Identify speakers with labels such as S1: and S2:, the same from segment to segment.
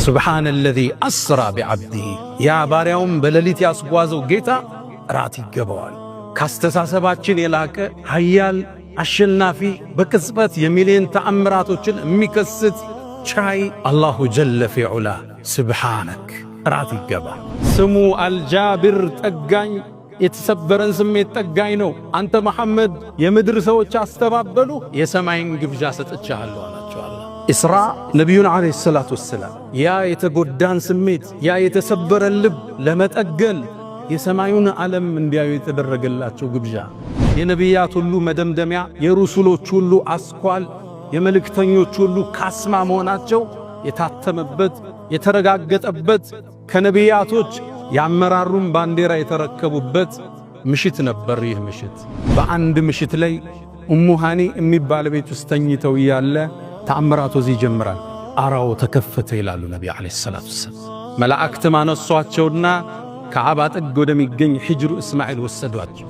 S1: سبحان الذي أسرى بعبده يا باريوم بلليت ياسقوازو جيتا راتي قبوال كاستساسباتشن يلاك هيال አሸናፊ በቅጽበት የሚሊዮን ተአምራቶችን የሚከስት ቻይ አላሁ ጀለ ፊዑላ ስብሓነክ ራት ይገባ። ስሙ አልጃብር ጠጋኝ፣ የተሰበረን ስሜት ጠጋኝ ነው። አንተ መሐመድ የምድር ሰዎች አስተባበሉ፣ የሰማይን ግብዣ ሰጥቻለሁ አላቸው አላህ። ኢስራ ነቢዩን ዓለይሂ ሰላቱ ወሰላም ያ የተጎዳን ስሜት ያ የተሰበረን ልብ ለመጠገን የሰማዩን ዓለም እንዲያዩ የተደረገላቸው ግብዣ የነቢያት ሁሉ መደምደሚያ የሩሱሎች ሁሉ አስኳል የመልእክተኞች ሁሉ ካስማ መሆናቸው የታተመበት የተረጋገጠበት ከነቢያቶች ያመራሩን ባንዲራ የተረከቡበት ምሽት ነበር። ይህ ምሽት በአንድ ምሽት ላይ ኡሙ ሃኒ የሚባል ቤት ውስጥ ተኝተው ያለ ተአምራቱ እዚህ ይጀምራል። አራው ተከፈተ ይላሉ ነቢ ዓለይሂ ሰላቱ ወሰላም። መላእክት ማነሷቸውና ከዓባ ጥግ ወደሚገኝ ሂጅሩ እስማኤል ወሰዷቸው።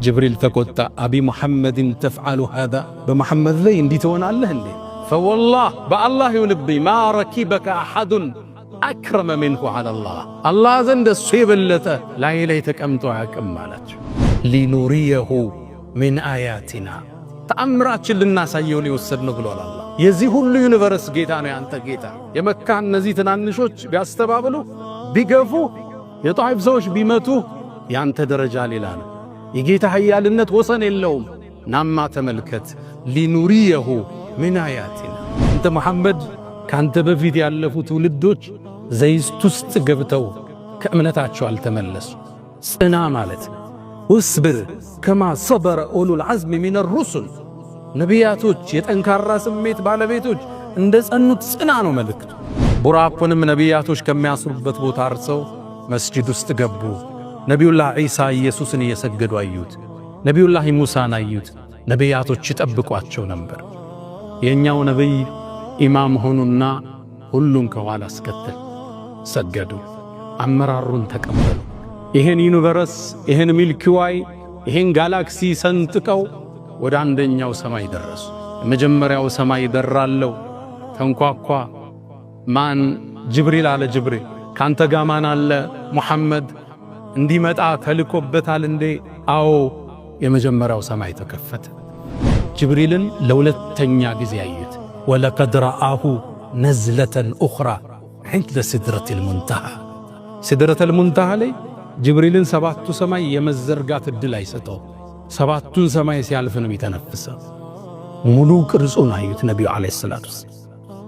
S1: ጅብሪል ተቆጣ። አቢ ሙሐመድን ተፍዓሉ ሃዛ በመሐመድ ላይ እንዲህ ትሆናለህ እንዴ? ፈወላህ በአላህ ይሁንብኝ ማ ረኪበከ አሐዱን አክረመ ሚንሁ ዐለላህ አላህ ዘንድ እሱ የበለጠ ላይ ተቀምጦ አያውቅም አላቸው። ሊኑሪየሁ ሚን አያቲና ተአምራችን ልናሳየው ነው የወሰድነው ብሏል አላህ። የዚህ ሁሉ ዩኒቨርስ ጌታ ነው ያንተ ጌታ። የመካ እነዚህ ትናንሾች ቢያስተባብሉ ቢገፉ የጣይፍ ሰዎች ቢመቱ ያንተ ደረጃ ሌላ ነው። የጌታ ኃያልነት ወሰን የለውም። ናማ ተመልከት ሊኑሪየሁ ሚን አያቲና አንተ መሐመድ ካንተ በፊት ያለፉ ትውልዶች ዘይት ውስጥ ገብተው ከእምነታቸው አልተመለሱ። ጽና ማለት ወስብር ከማ ሰበረ ኡሉል ዐዝም ሚነ ሩሱል ነቢያቶች የጠንካራ ስሜት ባለቤቶች እንደ ጸኑት ጽና ነው መልእክቱ። ቡራቁንም ነቢያቶች ከሚያስሩበት ቦታ አርሰው መስጂድ ውስጥ ገቡ። ነቢዩላህ ዒሳ ኢየሱስን እየሰገዱ አዩት። ነቢዩላህ ሙሳን አዩት። ነቢያቶች ይጠብቋቸው ነበር። የኛው ነቢይ ኢማም ሆኑና ሁሉን ከኋላ አስከተል ሰገዱ። አመራሩን ተቀበሉ። ይሄን ዩኒቨርስ ይሄን ሚልኪ ዋይ ይሄን ጋላክሲ ሰንጥቀው ወደ አንደኛው ሰማይ ደረሱ። የመጀመሪያው ሰማይ ደራለው ተንኳኳ። ማን? ጅብሪል አለ። ጅብሪል ካንተ ጋር ማን አለ? ሙሐመድ እንዲመጣ ተልኮበታል እንዴ? አዎ። የመጀመሪያው ሰማይ ተከፈተ። ጅብሪልን ለሁለተኛ ጊዜ አዩት። ወለቀድ ረአሁ ነዝለተን ኡኽራ ዐንደ ሲድረቲል ሙንተሃ ሲድረተል ሙንተሃ ላይ ጅብሪልን ሰባቱ ሰማይ የመዘርጋት ዕድል አይሰጠው። ሰባቱን ሰማይ ሲያልፍ ነው የሚተነፍሰው። ሙሉ ቅርጹን አዩት ነቢዩ ዓለይሂ ሰላቱ ወሰላም።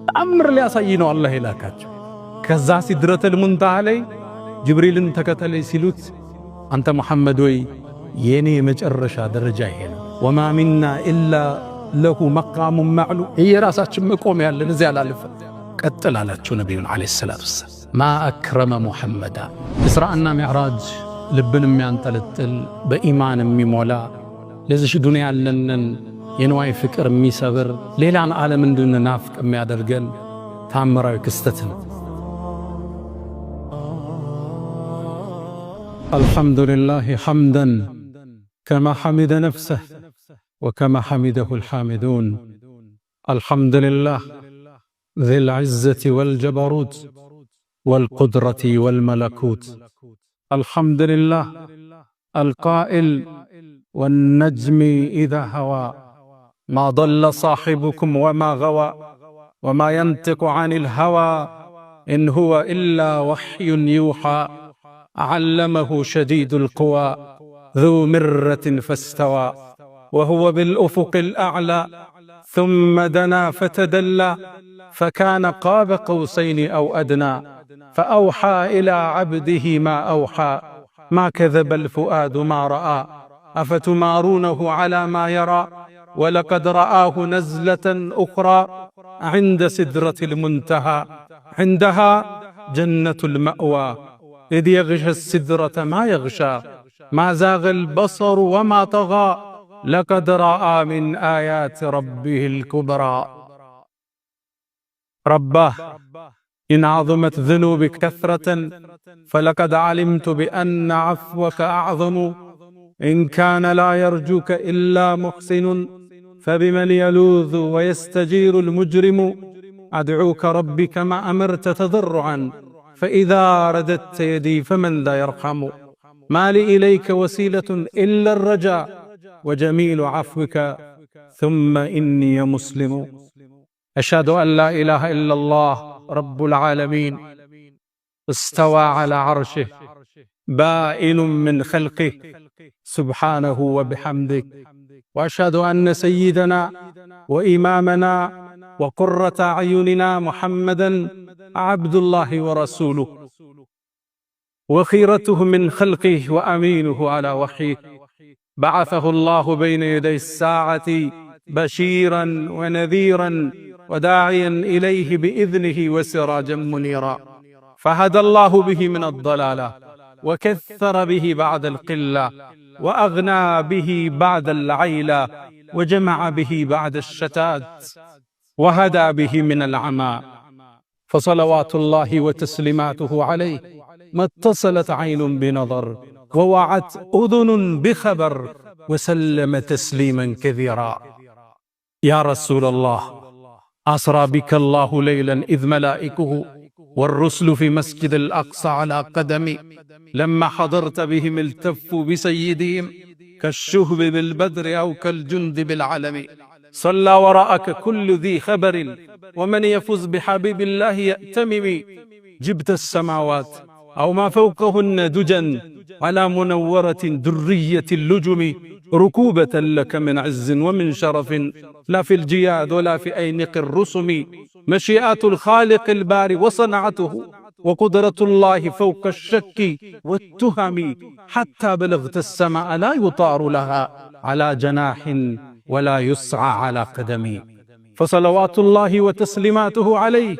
S1: ተአምር ሊያሳይ ነው አላህ የላካቸው። ከዛ ሲድረተል ሙንተሃ ላይ ጅብሪልን ተከተለኝ ሲሉት አንተ መሐመድ ወይ የኔ የመጨረሻ ደረጃ ይሄ ነው። ወማ ሚና ኢላ ለሁ መቃሙን ማዕሉም የራሳችን መቆም ያለን እዚያ ላልፈ ቀጥል አላቸው ነቢዩን ዓለይሂ ሰላቱ ወሰላም። ማ አክረመ ሙሐመዳ እስራእና ሚዕራጅ ልብን የሚያንጠለጥል በኢማን የሚሞላ ለዚህ ዱንያ ያለንን የንዋይ ፍቅር የሚሰብር ሌላን ዓለም እንድንናፍቅ የሚያደርገን ታምራዊ ክስተት ነው። الحمد لله حمدا كما حمد نفسه وكما حمده الحامدون. الحمد لله ذي العزة والجبروت والقدرة والملكوت. الحمد لله القائل والنجم إذا هوى ما ضل صاحبكم وما غوى وما ينطق عن الهوى إن هو إلا وحي يوحى علمه شديد القوى ذو مرة فاستوى وهو بالأفق الأعلى ثم دنا فتدلى فكان قاب قوسين أو أدنى فأوحى إلى عبده ما أوحى ما كذب الفؤاد ما رأى أفتمارونه على ما يرى ولقد رآه نزلة أخرى عند سدرة المنتهى عندها جنة المأوى إذ يغشى السدرة ما يغشى ما زاغ البصر وما طغى لقد رأى من آيات ربه الكبرى. رباه إن عظمت ذنوبك كثرة فلقد علمت بأن عفوك أعظم إن كان لا يرجوك إلا محسن فبمن يلوذ ويستجير المجرم أدعوك ربي كما أمرت تضرعا فإذا رددت يدي فمن ذا يرحم ما لي إليك وسيلة إلا الرجاء وجميل عفوك ثم إني مسلم أشهد أن لا إله إلا الله رب العالمين استوى على عرشه بائن من خلقه سبحانه وبحمده وأشهد أن سيدنا وإمامنا وقرة أعيننا محمدا عبد الله ورسوله وخيرته من خلقه وأمينه على وحيه بعثه الله بين يدي الساعة بشيرا ونذيرا وداعيا إليه بإذنه وسراجا منيرا فهدى الله به من الضلالة وكثر به بعد القلة وأغنى به بعد العيلة وجمع به بعد الشتات وهدى به من العمى فصلوات الله وتسليماته عليه ما اتصلت عين بنظر ووعت أذن بخبر وسلم تسليما كثيرا يا رسول الله أسرى بك الله ليلا إذ ملائكه والرسل في مسجد الأقصى على قدمي لما حضرت بهم التفوا بسيدهم كالشهب بالبدر أو كالجند بالعلم صلى وراءك كل ذي خبر ومن يفز بحبيب الله يأتمم جبت السماوات أو ما فوقهن دجا على منورة درية اللجم ركوبة لك من عز ومن شرف لا في الجياد ولا في أينق الرسم مشيئات الخالق الباري وصنعته وقدرة الله فوق الشك والتهم حتى بلغت السماء لا يطار لها على جناح ولا يسعى على قدم فصلوات الله وتسليماته عليه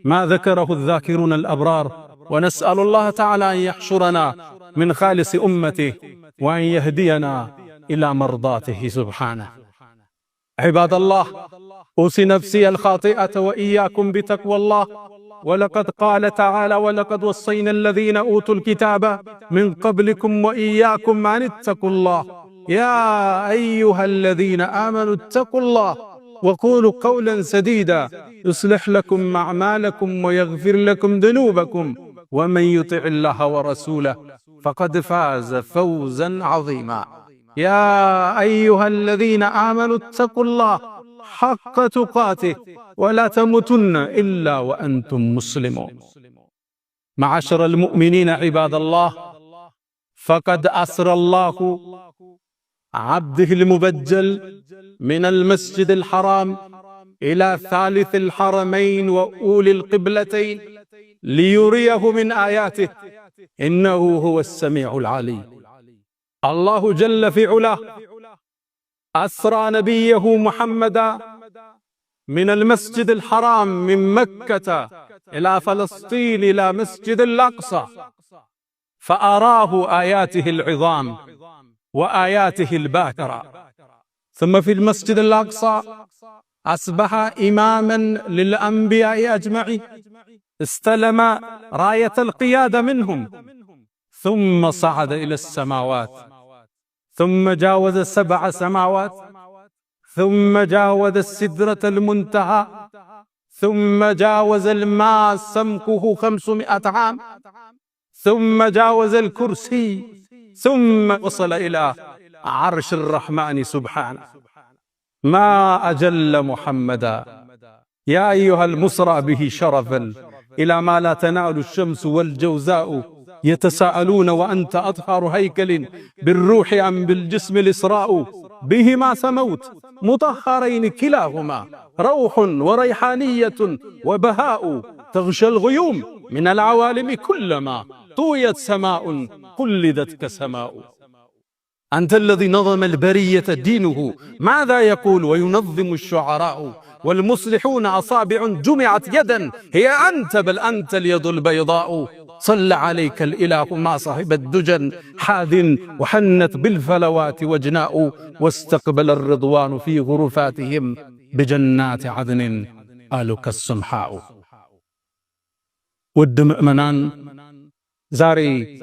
S1: ما ذكره الذاكرون الأبرار ونسأل الله تعالى أن يحشرنا من خالص أمته وأن يهدينا إلى مرضاته سبحانه عباد الله أوصي نفسي الخاطئة وإياكم بتقوى الله ولقد قال تعالى ولقد وصينا الذين أوتوا الكتاب من قبلكم وإياكم أن اتقوا الله يا أيها الذين آمنوا اتقوا الله وقولوا قولا سديدا يصلح لكم أعمالكم ويغفر لكم ذنوبكم ومن يطع الله ورسوله فقد فاز فوزا عظيما يا أيها الذين آمنوا اتقوا الله حق تقاته ولا تموتن إلا وأنتم مسلمون معاشر المؤمنين عباد الله فقد أسرى الله عبده المبجل من المسجد الحرام إلى ثالث الحرمين وأولي القبلتين ليريه من آياته إنه هو السميع العليم الله جل في علاه أسرى نبيه محمدا من المسجد الحرام من مكة إلى فلسطين إلى مسجد الأقصى فأراه آياته العظام وآياته الباهرة ثم في المسجد الأقصى أصبح إماما للأنبياء أجمعين استلم راية القيادة منهم ثم صعد إلى السماوات ثم جاوز 7 سماوات ثم جاوز السدرة المنتهى ثم جاوز الماء سمكه 500 عام ثم جاوز الكرسي ثم وصل إلى عرش الرحمن سبحانه ما أجل محمدا يا أيها المسرى به شرفا إلى ما لا تنال الشمس والجوزاء يتساءلون وأنت أطهر هيكل بالروح أم بالجسم الإسراء بهما سموت مطهرين كلاهما روح وريحانية وبهاء تغشى الغيوم من العوالم كلما طويت سماء قلدت كسماء أنت الذي نظم البرية دينه ماذا يقول وينظم الشعراء والمصلحون أصابع جمعت يدا هي أنت بل أنت اليد البيضاء صلى عليك الإله ما صاحب الدجن حاذ وحنت بالفلوات وجناء واستقبل الرضوان في غرفاتهم بجنات عدن آلك السمحاء ود مؤمنان زاري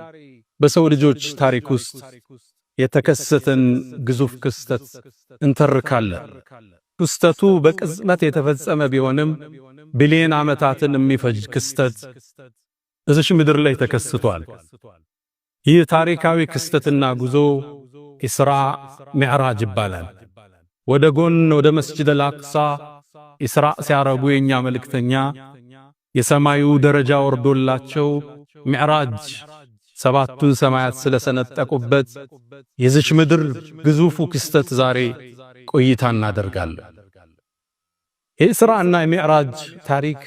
S1: بسو ልጆች ታሪክ ውስጥ የተከሰተን ግዙፍ ክስተት እንተርካለን። ክስተቱ በቅጽበት የተፈጸመ ቢሆንም ቢሊየን ዓመታትን የሚፈጅ ክስተት እዚች ምድር ላይ ተከስቷል። ይህ ታሪካዊ ክስተትና ጉዞ ኢስራ ሚዕራጅ ይባላል። ወደ ጎን ወደ መስጂድ አልአቅሳ ኢስራ ሲያረጉ የኛ መልእክተኛ የሰማዩ ደረጃ ወርዶላቸው ሚዕራጅ ሰባቱን ሰማያት ስለሰነጠቁበት የዚች ምድር ግዙፉ ክስተት ዛሬ ቆይታ እናደርጋለን። የኢስራእና የሚዕራጅ ታሪክ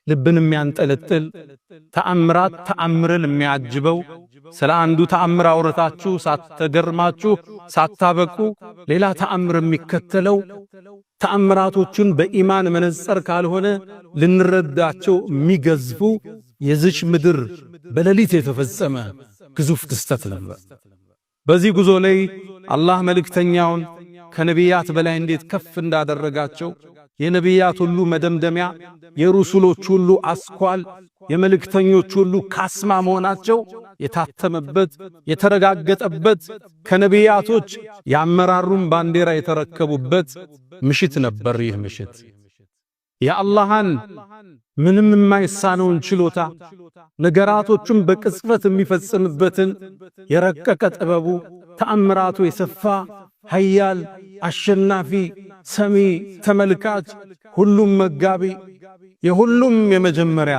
S1: ልብን የሚያንጠለጥል ተአምርን የሚያጅበው ስለ አንዱ ተአምር አውርታችሁ ሳትገርማችሁ ሳታበቁ ሌላ ተአምር የሚከተለው ተአምራቶቹን በኢማን መነጽር ካልሆነ ልንረዳቸው የሚገዝፉ የዚች ምድር በሌሊት የተፈጸመ ግዙፍ ክስተት ነበር። በዚህ ጉዞ ላይ አላህ መልእክተኛውን ከነቢያት በላይ እንዴት ከፍ እንዳደረጋቸው የነቢያት ሁሉ መደምደሚያ የሩሱሎች ሁሉ አስኳል የመልእክተኞች ሁሉ ካስማ መሆናቸው የታተመበት የተረጋገጠበት ከነቢያቶች ያመራሩን ባንዲራ የተረከቡበት ምሽት ነበር። ይህ ምሽት የአላህን ምንም የማይሳነውን ችሎታ ነገራቶቹን በቅጽበት የሚፈጽምበትን የረቀቀ ጥበቡ ተአምራቱ የሰፋ ኃያል አሸናፊ ሰሚ ተመልካች ሁሉም መጋቢ የሁሉም የመጀመሪያ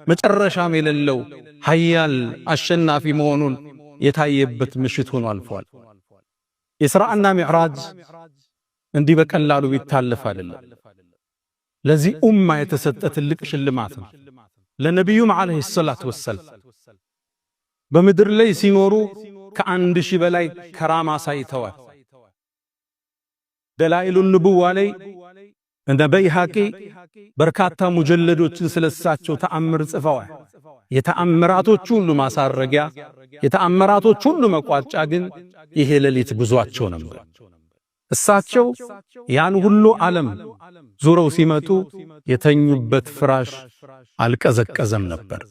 S1: መጨረሻም የሌለው ኃያል አሸናፊ መሆኑን የታየበት ምሽት ሆኖ አልፏል። ኢስራእና ሚዕራጅ እንዲህ በቀላሉ ቢታለፍ አይደለም። ለዚህ ኡማ የተሰጠ ትልቅ ሽልማት ነው። ለነቢዩም ዓለይሂ ሰላቱ ወሰላም በምድር ላይ ሲኖሩ ከ1000 በላይ ከራማ ሳይተዋል። ደላኢሉን ንቡዋ ላይ እንደ በይሃቂ በርካታ ሙጀለዶችን ስለሳቸው ተአምር ጽፈዋል። የተአምራቶች ሁሉ ማሳረጊያ የተአምራቶች ሁሉ መቋጫ ግን ይሄ ሌሊት ጉዟቸው ነበር። እሳቸው ያን ሁሉ ዓለም ዙረው ሲመጡ የተኙበት ፍራሽ አልቀዘቀዘም ነበር።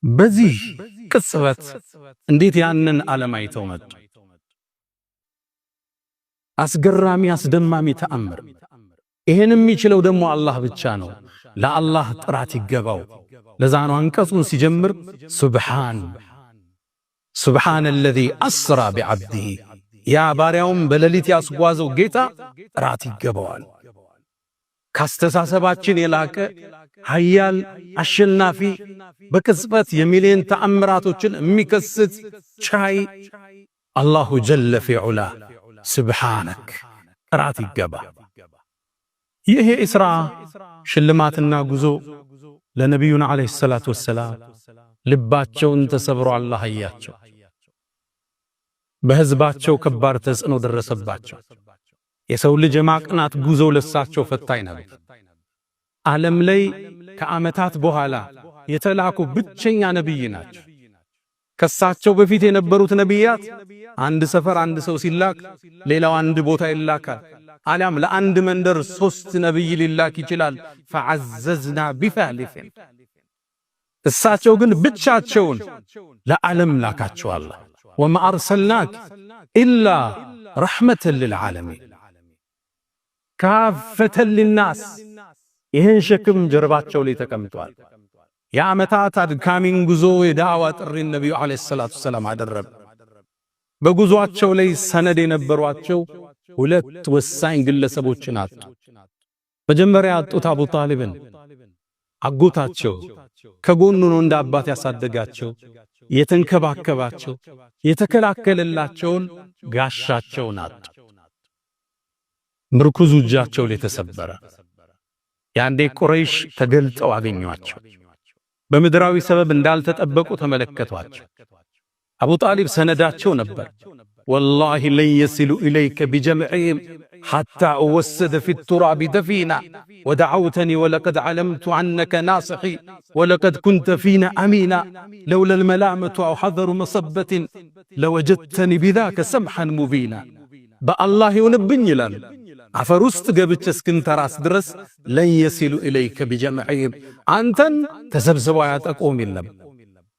S1: በዚህ ቅጽበት እንዴት ያንን ዓለም አይተው መጡ? አስገራሚ አስደማሚ ተአምር። ይሄን የሚችለው ደግሞ አላህ ብቻ ነው። ለአላህ ጥራት ይገባው። ለዛ ነው አንቀጹን ሲጀምር ሱብሓነ الذي أسرى بعبده ያ ባሪያውም በሌሊት ያስጓዘው ጌታ ጥራት ይገባዋል። ካስተሳሰባችን የላቀ ኃያል አሸናፊ በቅጽበት የሚሊየን ተአምራቶችን የሚከስት ቻይ አላሁ ጀለ ፊዑላ ሱብሓነክ ጥራት ይገባ። ይህ የኢስራ ሽልማትና ጉዞ ለነቢዩና ዓለይሂ ሰላቱ ወሰላም ልባቸውን ተሰብሮ አላህ አያቸው። በህዝባቸው ከባድ ተጽዕኖ ደረሰባቸው። የሰው ልጅ የማቅናት ጉዞ ለሳቸው ፈታኝ ነበር። ዓለም ላይ ከዓመታት በኋላ የተላኩ ብቸኛ ነብይ ናቸው። ከሳቸው በፊት የነበሩት ነቢያት አንድ ሰፈር አንድ ሰው ሲላክ ሌላው አንድ ቦታ ይላካል። አሊያም ለአንድ መንደር 3 ነብይ ሊላክ ይችላል። ፈዐዘዝና ቢፋሊፊን እሳቸው ግን ብቻቸውን ለዓለም ላካቸው አላህ። ወማ አርሰልናክ ኢላ ረሕመተን ሊልዓለሚን ካፈተን ሊናስ። ይህን ሸክም ጀርባቸው ላይ ተቀምጧል። የዓመታት አድካሚን ጉዞ የዳዕዋ ጥሪ ነቢዩ ዓለይሂ ሰላቱ ወሰላም አደረጉ። በጉዞአቸው ላይ ሰነድ የነበሯቸው 2 ወሳኝ ግለሰቦችን አጡ። መጀመሪያ ያጡት አቡ ጣሊብን አጎታቸው ከጎኑ ነው እንደ አባት ያሳደጋቸው የተንከባከባቸው የተከላከለላቸውን ጋሻቸውን አጡ። ምርኩዙ እጃቸው ላይ ተሰበረ። ያንዴ ቁረይሽ ተገልጠው አገኟቸው። በምድራዊ ሰበብ እንዳልተጠበቁ ተመለከቷቸው። አቡ ጣሊብ ሰነዳቸው ነበር። ወላሂ ለን የሲሉ ኢለይከ ቢጀምዕህም ሐታ እወሰደ ፊ ቱራቢ ደፊና ወደዐውተኒ ወለቀድ ዐለምቱ ዐነከ ናስሒ ወለቀድ ኩንተ ፊና አሚና ለውላ ልመላመቱ አው ሐዘሩ መሰበትን ለወጀድተኒ ቢዛከ ሰምሐን ሙቢና። በአላህ ይሁንብኝ ይላል አፈር ውስጥ ገብቼ እስክንተራስ ድረስ ለን የሲሉ ኢለይከ ቢጀምዕህም አንተን ተሰብስበው አያጠቁም የለም።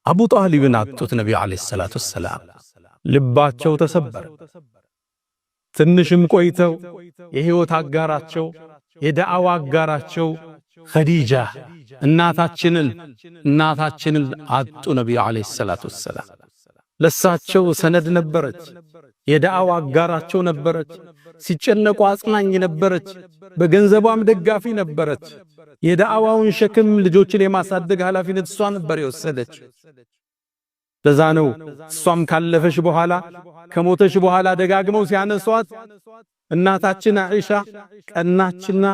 S1: አቡ ጣሊብን አጡት። ነቢዩ ዓለይሂ ሰላቱ ወሰላም ልባቸው ተሰበረ። ትንሽም ቆይተው የሕይወት አጋራቸው የዳዕዋ አጋራቸው ኸዲጃ እናታችንን አጡ። ነብዩ አለይሂ ሰላቱ ወሰላም ለሳቸው ሰነድ ነበረች፣ የዳዕዋ አጋራቸው ነበረች፣ ሲጨነቁ አጽናኝ ነበረች፣ በገንዘቧም ደጋፊ ነበረች። የዳዕዋውን ሸክም ልጆችን የማሳደግ ኃላፊነት እሷ ነበር የወሰደች። ለዛ ነው እሷም ካለፈሽ በኋላ ከሞተሽ በኋላ ደጋግመው ሲያነሷት እናታችን አይሻ ቀናችና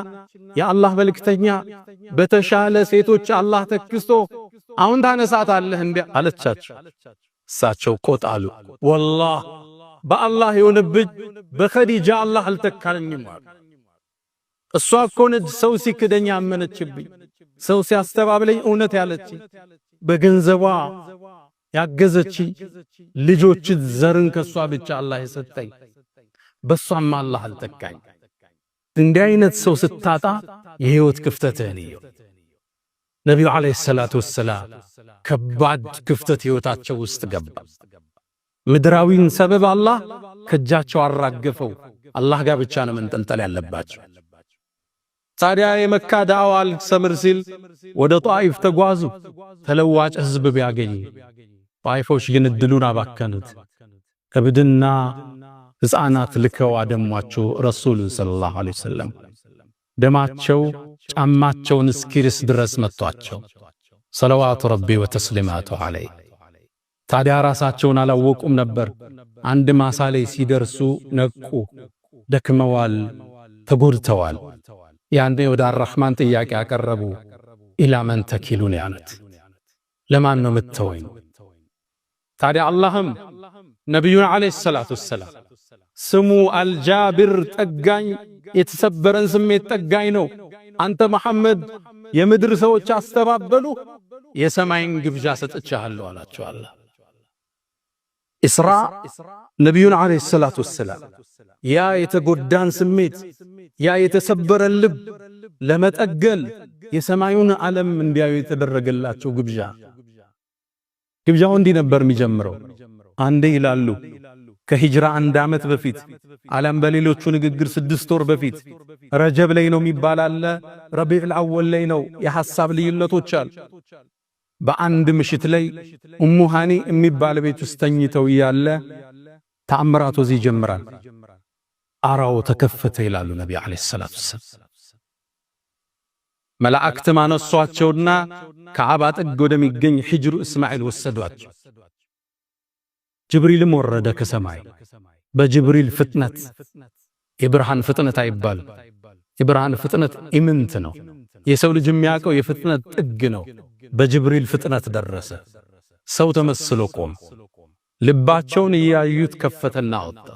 S1: የአላህ መልእክተኛ በተሻለ ሴቶች አላህ ተክስቶ አሁን ታነሳታለህ እንዴ አለቻቸው። እሳቸው ቆጣሉ። ወላሂ በአላህ የሆነብኝ በኸዲጃ አላህ አልተካልኝም አሉ። እሷ እኮ ነች ሰው ሲክደኝ አመነችብኝ፣ ሰው ሲያስተባብለኝ እውነት ያለችኝ፣ በገንዘቧ ያገዘች ልጆች ዘርን ከሷ ብቻ አላህ የሰጠኝ፣ በሷም አላህ አልተካኝ። እንዲህ አይነት ሰው ስታጣ የህይወት ክፍተትህን ይየው። ነብዩ አለይሂ ሰላቱ ወሰላም ከባድ ክፍተት ህይወታቸው ውስጥ ገባ። ምድራዊን ሰበብ አላህ ከእጃቸው አራገፈው። አላህ ጋር ብቻ ነው መንጠልጠል ያለባቸው። ታዲያ የመካ ዳዕዋ አልሰምር ሲል ወደ ጣኢፍ ተጓዙ። ተለዋጭ ህዝብ ቢያገኙ ጣኢፎች ግን እድሉን አባከኑት። ከብድና ሕፃናት ልከው አደሟቸው ረሱሉን ሰለላሁ ዐለይሂ ወሰለም። ደማቸው ጫማቸውን እስኪርስ ድረስ መቷቸው። ሰለዋቱ ረቢ ወተስሊማቱ ዐለይሂ። ታዲያ ራሳቸውን አላወቁም ነበር። አንድ ማሳ ላይ ሲደርሱ ነቁ። ደክመዋል፣ ተጎድተዋል። ያንዴ ወደ አርራህማን ጥያቄ ያቀረቡ። ኢላ መን ተኪሉን ያሉት፣ ለማን ነው የምትተወኝ? ታዲያ አላህም ነቢዩን ዐለይሂ ሰላቱ ወሰላም ስሙ አልጃብር ጠጋኝ፣ የተሰበረን ስሜት ጠጋኝ ነው። አንተ መሐመድ የምድር ሰዎች አስተባበሉ፣ የሰማይን ግብዣ ሰጥቻለሁ አላቸው። አላህ ኢስራ ነቢዩን ዐለይሂ ሰላቱ ወሰላም ያ የተጎዳን ስሜት ያ የተሰበረን ልብ ለመጠገል የሰማዩን ዓለም እንዲያዩ የተደረገላቸው ግብዣው እንዲህ ነበር የሚጀምረው። አንዴ ይላሉ ከሂጅራ 1 ዓመት በፊት ዓለም በሌሎቹ ንግግር 6 ወር በፊት ረጀብ ላይ ነው የሚባል አለ፣ ረቢዑል አወል ላይ ነው። የሐሳብ ልዩነቶች አሉ። በአንድ ምሽት ላይ ኡሙ ሃኒ የሚባል ቤት ውስጥ ተኝተው ያለ ተአምራቱ እዚህ ይጀምራል። አራው ተከፈተ ይላሉ ነብዩ አለይሂ ሰላቱ ወሰለም። መላእክት ማነሷቸውና ከዓባ ጥግ ወደሚገኝ ሂጅሩ እስማኤል ወሰዷቸው። ጅብሪልም ወረደ ከሰማይ። በጅብሪል ፍጥነት የብርሃን ፍጥነት አይባል። የብርሃን ፍጥነት ኢምንት ነው። የሰው ልጅ የሚያውቀው የፍጥነት ጥግ ነው። በጅብሪል ፍጥነት ደረሰ። ሰው ተመስሎ ቆም። ልባቸውን እያዩት ከፈተና አወጣ።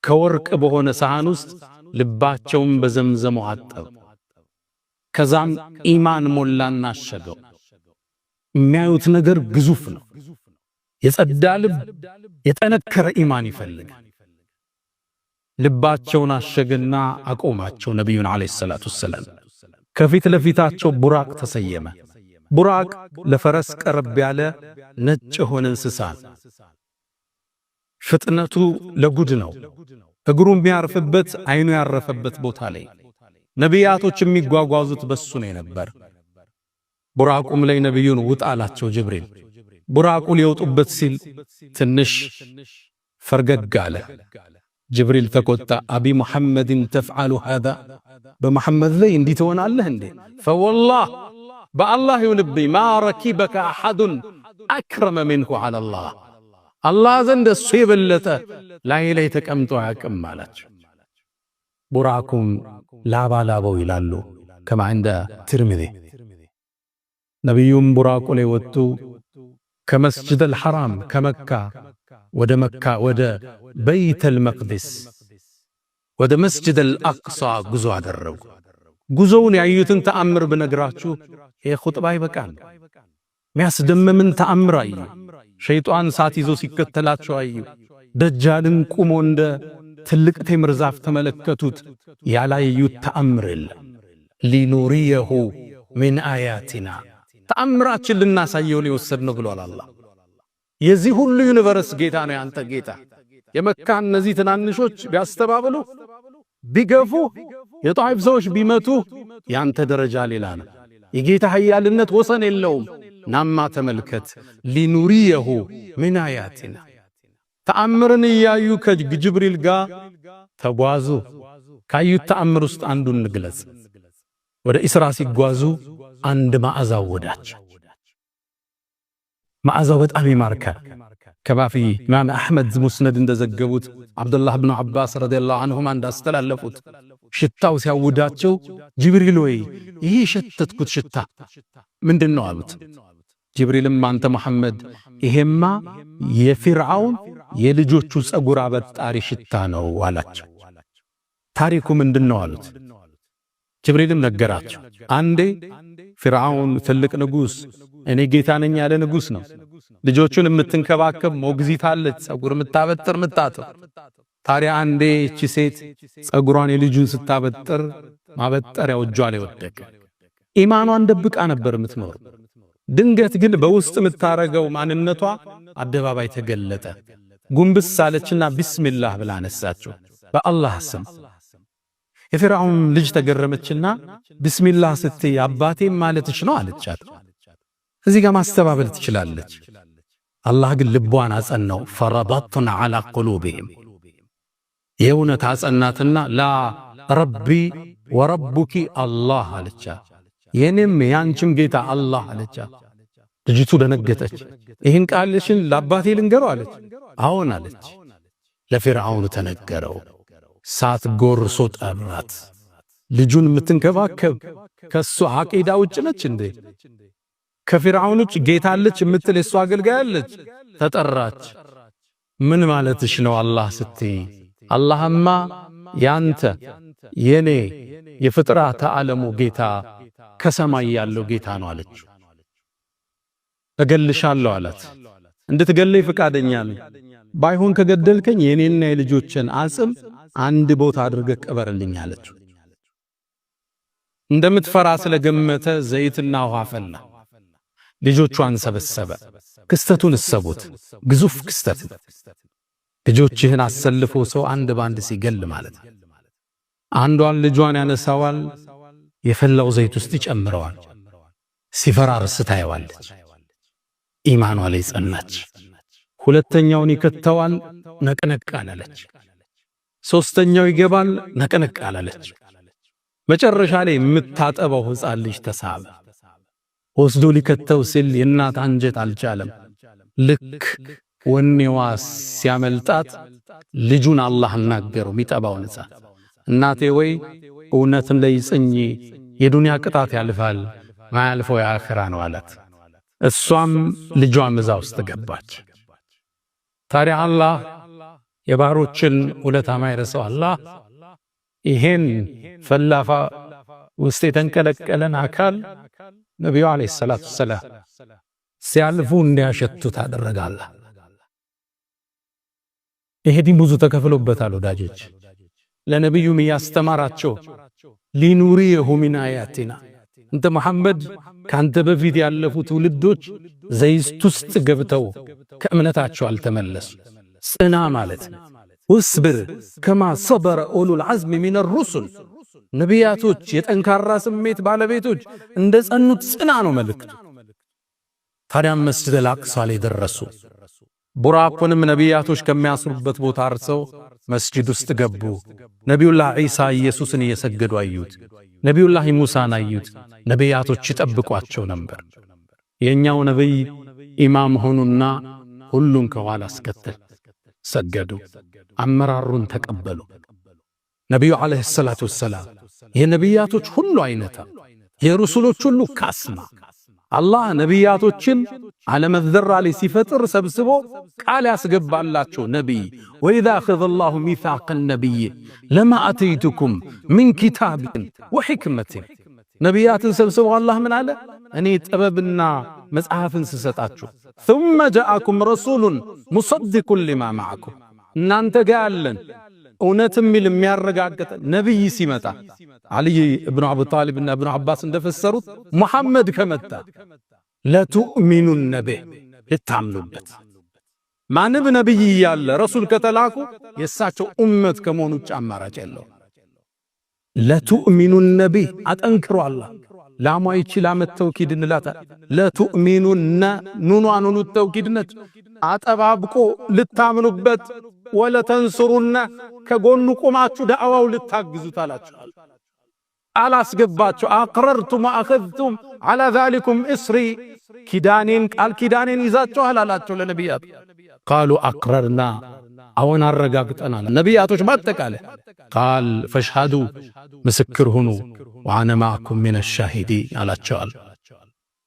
S1: ከወርቅ በሆነ ሳህን ውስጥ ልባቸውን በዘምዘም አጠበ። ከዛም ኢማን ሞላና አሸገው። የሚያዩት ነገር ግዙፍ ነው። የጸዳ ልብ የጠነከረ ኢማን ይፈልጋል። ልባቸውን አሸገና አቆማቸው። ነቢዩን ዐለይሂ ሰላቱ ወሰላም ከፊት ለፊታቸው ቡራቅ ተሰየመ። ቡራቅ ለፈረስ ቀረብ ያለ ነጭ የሆነ እንስሳ፣ ፍጥነቱ ለጉድ ነው። እግሩ የሚያርፍበት አይኑ ያረፈበት ቦታ ላይ ነቢያቶች የሚጓጓዙት በሱ ነው ነበር። ቡራቁም ላይ ነቢዩን ውጣ አላቸው ጅብሪል። ቡራቁ ሊወጡበት ሲል ትንሽ ፈርገግ አለ። ጅብሪል ተቆጣ። አቢ ሙሐመድን ተፍዓሉ ሃዛ፣ በመሐመድ ላይ እንዲህ ትሆናለህ እንዴ? ፈወላህ በአላህ ይሁንብኝ ማ ረኪበከ አሐዱን አክረመ ሚንሁ ዐለላህ፣ አላህ ዘንድ እሱ የበለጠ ላይ ተቀምጦ አያውቅም አላቸው። ቡራኩም ላባላበው ይላሉ ከማ እንደ ትርሚዚ። ነቢዩም ቡራቁ ላይ ወጡ። ከመስጅድ አልሐራም ከመካ ወደ በይተል መቅዲስ ወደ መስጅድ አልአቅሳ ጉዞ አደረጉ። ጉዞውን ያዩትን ተአምር ብነግራችሁ ይሄ ኹጥባ ይበቃል። የሚያስደምምን ተአምር አዩ። ሸይጣን ሳት ይዞ ሲከተላቸው አዩ። ደጃልን ቁሞ እንደ ትልቅ ቴምር ዛፍ ተመለከቱት። ያላዩት ተአምር የለም። ሊኑሪየሁ ሚን አያቲና፣ ተአምራችን ልናሳየው ነው የወሰድነው ብሏል አላህ። የዚህ ሁሉ ዩኒቨርስ ጌታ ነው ያንተ ጌታ። የመካ እነዚህ ትናንሾች ቢያስተባብሉ ቢገፉ የጣይፍ ሰዎች ቢመቱ ያንተ ደረጃ ሌላ ነው። የጌታ ኃያልነት ወሰን የለውም። ናማ ተመልከት ሊኑሪየሁ ምን አያቲና ተአምርን እያዩ ከጅብሪል ጋር ተጓዙ። ካዩት ተአምር ውስጥ አንዱን እንግለጽ። ወደ ኢስራ ሲጓዙ አንድ መዓዛ ወዳቸው። መዓዛው በጣም ይማርካል። ከባፊ ኢማም አሕመድ ሙስነድ እንደዘገቡት አብዱላህ ብኑ ዓባስ ረዲየላሁ ዐንሁማ እንዳስተላለፉት ሽታው ሲያውዳቸው ጅብሪል ወይ ይህ የሸተትኩት ሽታ ምንድነው አሉት። ጅብሪልም አንተ መሐመድ ይሄማ የፊርዓውን የልጆቹ ጸጉር አበጣሪ ሽታ ነው አላቸው። ታሪኩ ምንድነው አሉት። ጅብሪልም ነገራቸው። አንዴ ፊርዓውን ትልቅ ንጉስ እኔ ጌታ ነኝ ያለ ንጉስ ነው። ልጆቹን የምትንከባከብ ሞግዚት አለች፣ ጸጉር የምታበጥር ምታጥር። ታዲያ አንዴ እቺ ሴት ጸጉሯን የልጁን ስታበጥር ማበጠሪያው እጇ ላይ ወደቀ። ኢማኗን ደብቃ ነበር የምትኖር። ድንገት ግን በውስጥ የምታረገው ማንነቷ አደባባይ ተገለጠ። ጉንብስ አለችና ቢስሚላህ ብላ አነሳችው በአላህ ስም። የፊርዓውን ልጅ ተገረመችና ቢስሚላህ ስትይ አባቴ ማለትሽ ነው አለቻት። እዚህ ጋር ማስተባበል ትችላለች። አላህ ግን ልቧን አጸናው። ፈረበጥና ዐላ ቁሉብህም የእውነት አጸናትና ላ ረቢ ወረቡኪ አላህ አለቻት። የኔም ያንቺም ጌታ አላህ አለቻት። ልጅቱ ደነገጠች። ይህን ቃልሽን ለአባቴ ልንገረው አለች። አዎን አለች። ለፊርዓውን ተነገረው። ሳት ጎርሶ ጠራት። ልጁን የምትንከባከብ ከሱ አቂዳ ውጭ ነች እንዴ? ከፊርዓውን ውጭ ጌታ አለች የምትል የሱ አገልጋይ አለች። ተጠራች። ምን ማለትሽ ነው አላህ ስትይ? አላህማ ያንተ የኔ የፍጥረት ዓለሙ ጌታ ከሰማይ ያለው ጌታ ነው አለች። እገልሻለሁ አላት። እንድትገለይ ፍቃደኛ ነኝ። ባይሆን ከገደልከኝ የኔና የልጆችን አጽም አንድ ቦታ አድርገህ ቀበርልኝ አለች። እንደምትፈራ ስለገመተ ዘይትና ውሃ ፈላ። ልጆቿን ሰበሰበ። ክስተቱን እሰቡት፣ ግዙፍ ክስተት። ልጆችህን አሰልፎ ሰው አንድ ባንድ ሲገል ማለት ነው። አንዷን ልጇን ያነሳዋል፣ የፈላው ዘይት ውስጥ ይጨምረዋል። ሲፈራርስ ታየዋለች። ኢማኗ ላይ ጸናች። ሁለተኛውን ይከተዋል፣ ነቅነቅ አላለች። ሶስተኛው ይገባል፣ ነቅነቅ አላለች። መጨረሻ ላይ የምታጠበው ሕፃን ልጅ ተሳበ። ወስዶ ሊከተው ሲል የእናት አንጀት አልቻለም። ልክ ወኔዋ ሲያመልጣት ልጁን አላህ አናገረው። የሚጠባውን ሕፃን እናቴ ወይ እውነትን ላይ ጽኚ፣ የዱንያ ቅጣት ያልፋል፣ ማያልፈው የአኺራ ነው አላት። እሷም ልጇም እዛ ውስጥ ገባች። ታዲያ አላህ የባሮችን ውለታ ማይረሳው አላህ ይሄን ፈላፋ ውስጥ የተንቀለቀለን አካል ነቢዩ አለይሂ ሰላቱ ወሰላም ሲያልፉ እንዲያሸቱት አደረጋለህ። ይሄ ዲን ብዙ ተከፍሎበታል ወዳጆች። ለነቢዩም ያስተማራቸው ሊኑሪየሁ ሚን አያቲና እንተ መሐመድ ካንተ በፊት ያለፉ ትውልዶች ዘይት ውስጥ ገብተው ከእምነታቸው አልተመለሱ። ጽና ማለት ወስብር ከማ ሰበረ ኡሉል ዐዝሚ ሚነ ሩሱል ነቢያቶች የጠንካራ ስሜት ባለቤቶች እንደ ጸኑት ጽና ነው መልእክቱ። ታዲያም መስጂደል አቅሷ ላይ ደረሱ። ቡራቁንም ነቢያቶች ከሚያስሩበት ቦታ አርሰው መስጂድ ውስጥ ገቡ። ነቢዩላህ ዒሳ ኢየሱስን እየሰገዱ አዩት። ነቢዩላህ ሙሳን አዩት። ነቢያቶች ይጠብቋቸው ነበር። የኛው ነብይ ኢማም ሆኑና ሁሉን ከኋላ አስከተል ሰገዱ። አመራሩን ተቀበሉ። ነቢዩ አለይሂ ሰላቱ ወሰላም የነቢያቶች ሁሉ አይነታ የሩሱሎች ሁሉ ካስማ አላህ ነቢያቶችን ዓለመ ዘራ ላይ ሲፈጥር ሰብስቦ ቃል ያስገባላቸው ነቢይ ወኢዛ አኸዘ አላሁ ሚሳቀ ነቢይ ለማ አተይቱኩም ሚን ኪታቢን ወሕክመትን ነቢያትን ሰብስቦ አላህ ምን አለ? እኔ ጥበብና መጽሐፍን ስሰጣችሁ ثم جاءكم رسول مصدق لما معكم እናንተ ጋር ያለን እውነትም የሚያረጋግጥ ነብይ ሲመጣ አልይ ኢብኑ አቡ ጣሊብ እና ኢብኑ አባስ እንደፈሰሩት መሐመድ ከመጣ ለቱእሚኑን ቢህ ልታምኑበት። ማንም ነብይ ያለ ረሱል ከተላኩ የሳቸው ኡመት ከመሆኑ ውጭ አማራጭ የለው። ለቱእሚኑነ ቢህ አጠንክሮ አላህ ላሟ ይችላ መተውኪድ እንላታል። ለቱእሚኑነ ኑኗኑኑ ተውኪድነት አጠባብቆ ልታምኑበት ወለተንሱሩነ ከጎኑ ቆማችሁ ዳዕዋው ልታግዙት አላችኋል። አላስገባችሁ አቅረርቱም ወአኸዝቱም ዐላ ዛሊኩም እስሪ ኪዳኔን ቃል ኪዳኔን ይዛችኋል አላቸው ለነቢያት። ቃሉ አቅረርና አዎን አረጋግጠናል። ነቢያቶች ማጠቃለያ ቃል ፈሽሃዱ ምስክር ሁኑ ወአነ ማዕኩም ሚነ ሻሂዲን አላቸዋል።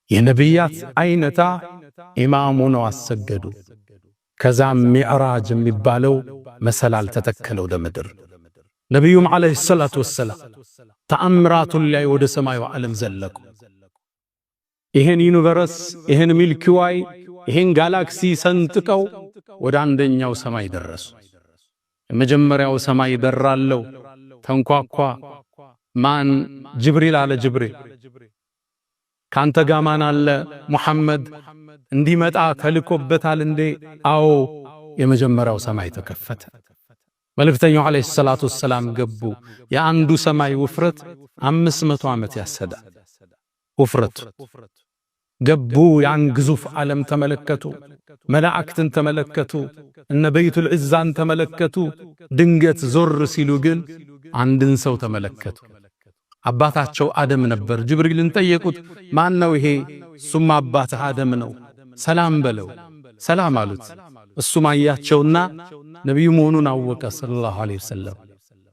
S1: የነቢያት አይነታ ኢማም ሆነው አሰገዱ። ከዛም ሚዕራጅ የሚባለው መሰላል ተተከለው ለምድር። ነቢዩም ዓለይሂ ሰላቱ ወሰላም ተአምራቱን ላይ ወደ ሰማዩ ዓለም ዘለቁ። ይሄን ዩኒቨርስ ይሄን ሚልኪ ዋይ ይሄን ጋላክሲ ሰንጥቀው ወደ አንደኛው ሰማይ ደረሱ። የመጀመሪያው ሰማይ በራለው ተንኳኳ። ማን? ጅብሪል አለ። ጅብሪል ካንተ ጋር ማን አለ? ሙሐመድ እንዲመጣ ተልኮበታል እንዴ? አዎ። የመጀመሪያው ሰማይ ተከፈተ። መልእክተኛው ዓለይሂ ሰላቱ ወሰላም ገቡ። የአንዱ ሰማይ ውፍረት 500 ዓመት ያሰዳል። ውፍረት ገቡ። ያን ግዙፍ ዓለም ተመለከቱ። መላእክትን ተመለከቱ። እነ በይቱል ዒዛን ተመለከቱ። ድንገት ዞር ሲሉ ግን አንድን ሰው ተመለከቱ። አባታቸው አደም ነበር። ጅብሪልን ጠየቁት፣ ማን ነው ይሄ? እሱም አባትህ አደም ነው፣ ሰላም በለው። ሰላም አሉት። እሱም አያቸውና ነቢዩ መሆኑን አወቀ ሰለላሁ ዐለይሂ ወሰለም።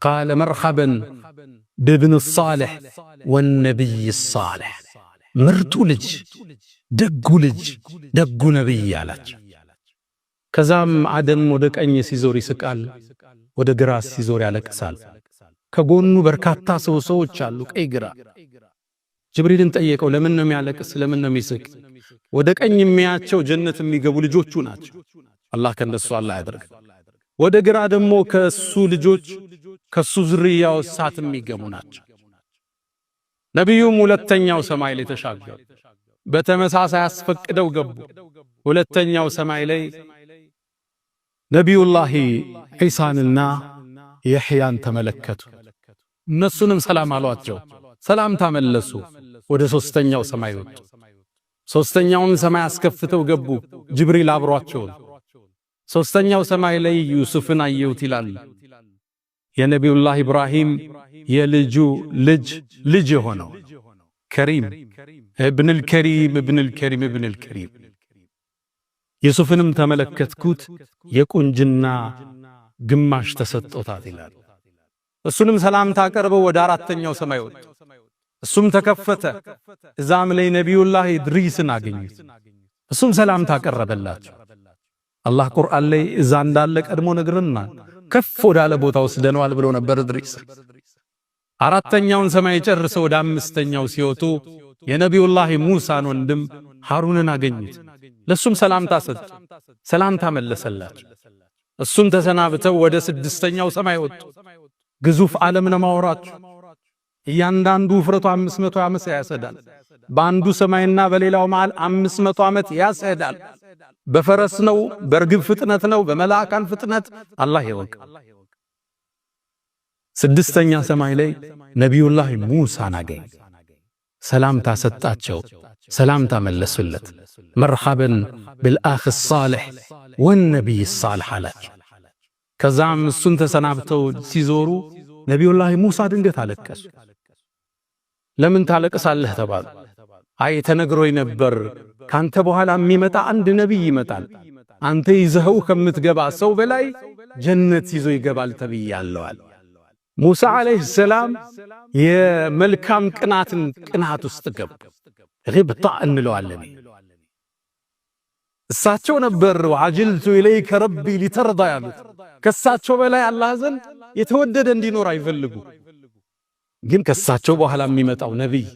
S1: ቃለ መርሐበን ብብን ሳሊሕ ወነቢይ ሳሊሕ፣ ምርጡ ልጅ፣ ደጉ ልጅ፣ ደጉ ነቢይ አላቸው። ከዛም አደም ወደ ቀኝ ሲዞር ይስቃል፣ ወደ ግራ ሲዞር ያለቅሳል። ከጎኑ በርካታ ሰዎች አሉ፣ ቀይ ግራ። ጅብሪልን ጠየቀው፣ ለምን ነው የሚያለቅስ? ለምን ነው የሚስቅ? ወደ ቀኝ የሚያቸው ጀነት የሚገቡ ልጆቹ ናቸው። አላህ ከነሱ አላህ ያደርግ። ወደ ግራ ደግሞ ከሱ ልጆች ከሱ ዝርያው እሳት የሚገቡ ናቸው። ነቢዩም ሁለተኛው ሰማይ ላይ ተሻገሩ። በተመሳሳይ አስፈቅደው ገቡ። ሁለተኛው ሰማይ ላይ ነቢዩላህ ዒሳንና የሕያን ተመለከቱ። እነሱንም ሰላም አሏቸው። ሰላም ተመለሱ። ወደ ሶስተኛው ሰማይ ወጡ። ሶስተኛውን ሰማይ አስከፍተው ገቡ። ጅብሪል አብሯቸው። ሶስተኛው ሰማይ ላይ ዩሱፍን አየሁት ይላል። የነቢዩላህ ኢብራሂም የልጁ ልጅ የሆነው ከሪም ኢብኑል ከሪም ኢብኑል ከሪም ኢብኑል ከሪም ዩሱፍንም ተመለከትኩት። የቁንጅና ግማሽ ተሰጥቶታል ይላል። እሱንም ሰላምታ አቀርበው ወደ አራተኛው ሰማይ ወጡ። እሱም ተከፈተ። እዛም ላይ ነቢዩላህ ኢድሪስን አገኙት። እሱም ሰላምታ አቀረበላቸው። አላህ ቁርአን ላይ እዛ እንዳለ ቀድሞ ነግረናል። ከፍ ወዳለ ቦታ ወስደነዋል ብሎ ነበር ኢድሪስ። አራተኛውን ሰማይ ጨርሰው ወደ አምስተኛው ሲወጡ የነቢዩላህ ሙሳን ወንድም ሃሩንን አገኙት። ለሱም ሰላምታ ሰጡ። ሰላምታ መለሰላቸው። እሱም ተሰናብተው ወደ ስድስተኛው ሰማይ ወጡ። ግዙፍ ዓለም ነው ማወራችሁ። እያንዳንዱ ውፍረቱ 500 ዓመት ያሰዳል። በአንዱ ሰማይና በሌላው መሃል 500 ዓመት ያሰዳል። በፈረስ ነው፣ በርግብ ፍጥነት ነው፣ በመላእካን ፍጥነት አላህ ይወቅ። ስድስተኛ ሰማይ ላይ ነቢዩላህ ሙሳን አገኝ። ሰላምታ ሰጣቸው። ሰላምታ መለሱለት። መርሐበን بالأخ الصالح والنبي الصالح አላቸው። ከዛም እሱን ተሰናብተው ሲዞሩ ነቢዩላህ ሙሳ ድንገት አለቀሱ። ለምን ታለቅሳለህ ተባሉ። አይ ተነግሮኝ ነበር ካንተ በኋላ የሚመጣ አንድ ነቢይ ይመጣል፣ አንተ ይዘኸው ከምትገባ ሰው በላይ ጀነት ይዞ ይገባል ተብያለዋል። ሙሳ አለይሂ ሰላም የመልካም ቅናት ውስጥ ገቡ። ግብጣ እንለዋለን። እሳቸው ነበር ወአጅልቱ ኢለይከ ረቢ ሊተርዳ ያሉት። ከሳቸው በላይ አላህ ዘንድ የተወደደ እንዲኖር አይፈልጉ። ግን ከሳቸው በኋላ የሚመጣው ነቢይ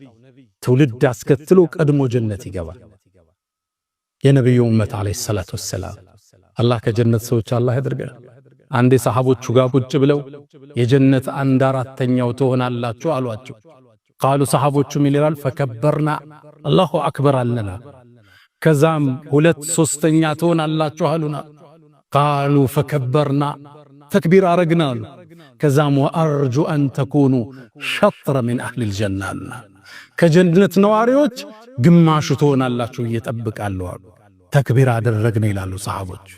S1: ትውልድ አስከትሎ ቀድሞ ጀነት ይገባል። የነቢዩ ኡመት አለይሂ ሰላቱ ወሰላም አላህ ከጀነት ሰዎች አላህ ያድርገን። አንዴ ሰሃቦቹ ጋር ቁጭ ብለው የጀነት 1/4ኛው ትሆናላችሁ አሏቸው። ቃሉ ሰሃቦቹ ምን ይላል? ፈከበርና አላሁ አክበር አለና። ከዛም 2/3ኛ ትሆናላችሁ አሉና። ቃሉ ፈከበርና ተክቢር አረግና አሉ። ከዛም ወአርጁ አን ተኩኑ ሸጥረ ሚን አህሊል ጀና ከጀነት ነዋሪዎች ግማሹ ትሆናላችሁ እየጠብቃለሁ አሉ። ተክቢር አደረግን ይላሉ ሰሃቦች።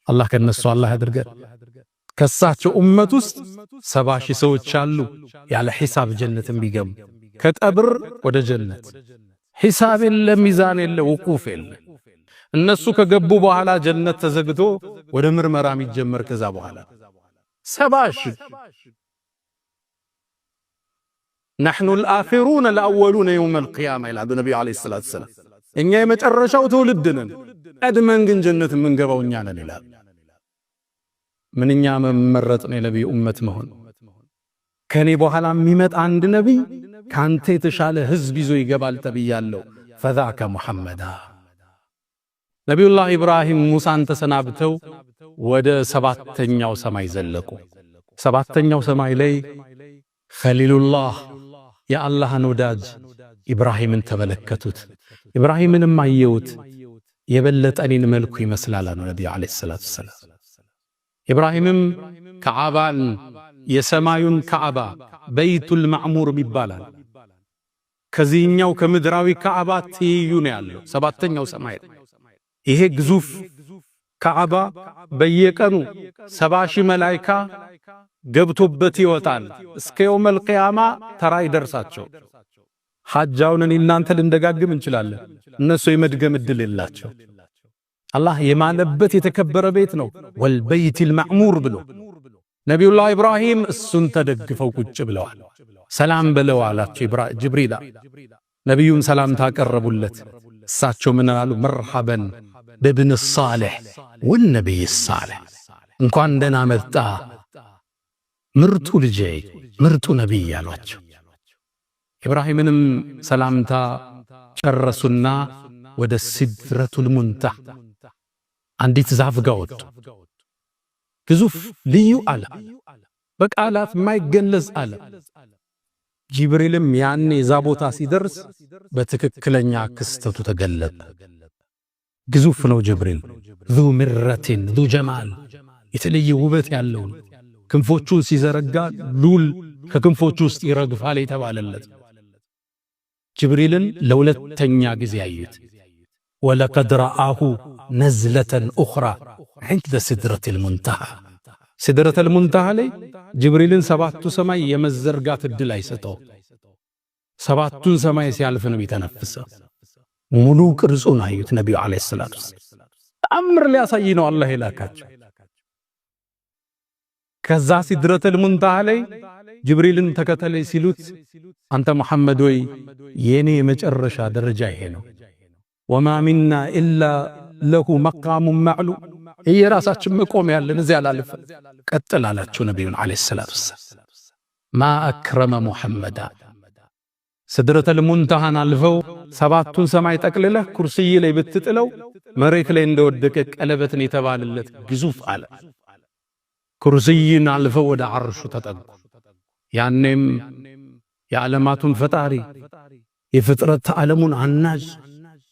S1: አላህ ከነሱ አላህ ያድርገን። ከሳቸው ኡመት ውስጥ 70 ሺህ ሰዎች አሉ ያለ ሒሳብ ጀነት የሚገቡ ከቀብር ወደ ጀነት። ሒሳብ የለ፣ ሚዛን የለ፣ ውቁፍ የለ። እነሱ ከገቡ በኋላ ጀነት ተዘግቶ ወደ ምርመራ የሚጀመር ከዛ በኋላ 70 ሺህ نحن الآخرون الأولون يوم القيامة ይላሉ ነብዩ አለይሂ ሰላቱ ሰላም። እኛ የመጨረሻው ትውልድ ነን፣ ቀድመን ግን ጀነት የምንገባው እኛ ነን ይላል። ምንኛ መመረጥ ነው የነብዩ ኡመት መሆን። ከኔ በኋላ የሚመጣ አንድ ነብይ ካንተ የተሻለ ህዝብ ይዞ ይገባል ተብያለሁ። فذاك محمد ነብዩላህ ኢብራሂም ሙሳን ተሰናብተው ወደ 7ኛው ሰማይ ዘለቁ። 7ኛው ሰማይ ላይ ኸሊሉላህ የአላህን ወዳጅ ኢብራሂምን ተመለከቱት። ኢብራሂምንም አየውት። የበለጠ እኔን መልኩ ይመስላል አሉ ነብዩ አለይሂ ሰላቱ ሰላም። ኢብራሂምም ከዓባን የሰማዩን ከዓባ በይቱል ማዕሙር ይባላል ከዚህኛው ከምድራዊ ከዓባ ትይዩ ነው ያለው 7ኛው ሰማይ። ይሄ ግዙፍ ከዓባ በየቀኑ 70 ሺህ መላእክት ገብቶበት ይወጣል። እስከ የውመል ቂያማ ተራ ይደርሳቸው። ሐጃውን እናንተ ልንደጋግም እንችላለን፣ እነሱ የመድገም እድል የላቸው። አላህ የማለበት የተከበረ ቤት ነው ወልበይቲል ማዕሙር ብሎ ነብዩላህ ኢብራሂም እሱን ተደግፈው ቁጭ ብለዋል። ሰላም በለው አላቸው ጅብሪል። ነብዩም ሰላም ታቀረቡለት። እሳቸው ምን አሉ? መርሐበን በብን ሷሊህ ወነብይ ሷሊህ፣ እንኳን ደህና መጣ ምርጡ ልጄ ምርጡ ነብይ ያሏቸው። ኢብራሂምንም ሰላምታ ጨረሱና ወደ ሲድረቱል ሙንተሃ አንዲት ዛፍ ጋር ወጡ። ግዙፍ ልዩ አለ፣ በቃላት የማይገለጽ አለ። ጅብሪልም ያኔ ዛ ቦታ ሲደርስ በትክክለኛ ክስተቱ ተገለጠ። ግዙፍ ነው ጅብሪል። ذو مرة ذو جمال የተለየ ውበት ያለው ክንፎቹን ሲዘረጋ ሉል ከክንፎቹ ውስጥ ይረግፋል የተባለለት ጅብሪልን ለሁለተኛ ጊዜ አዩት። ወለቀድ ረአሁ ነዝለተን ኡኽራ عند سدرة المنتهى سدرة المنتهى ላይ ጅብሪልን 7ቱ ሰማይ የመዘርጋት እድል አይሰጠው። 7ቱን ሰማይ ሲያልፍ ነው የተነፈሰው። ሙሉ ቅርጹን አዩት ነብዩ አለይሂ ሰላቱ ተአምር ሊያሳይ ነው አላህ የላካቸው። ከዛ ሲድረቱል ሙንተሃ ላይ ጅብሪልን ተከተለኝ ሲሉት አንተ መሐመድ ወይ የኔ የመጨረሻ ደረጃ ይሄ ነው። ወማ ሚና ኢላ ለሁ መቃሙን ማዕሉም፣ የራሳችን መቆም ያለን እዚያ ላልፈ ቀጥል አላቸው ነብዩን አለይሂ ሰላቱ ሰላም። ማ አክረመ ሙሐመዳ ሲድረቱል ሙንተሃን አልፈው 7ቱን ሰማይ ጠቅልለህ ኩርሲይ ላይ ብትጥለው መሬት ላይ እንደወደቀ ቀለበትን የተባለለት ግዙፍ አለ። ኩርሲይን አልፈው ወደ አርሹ ተጠጉ። ያኔም የዓለማቱን ፈጣሪ የፍጥረት ዓለሙን አናጅ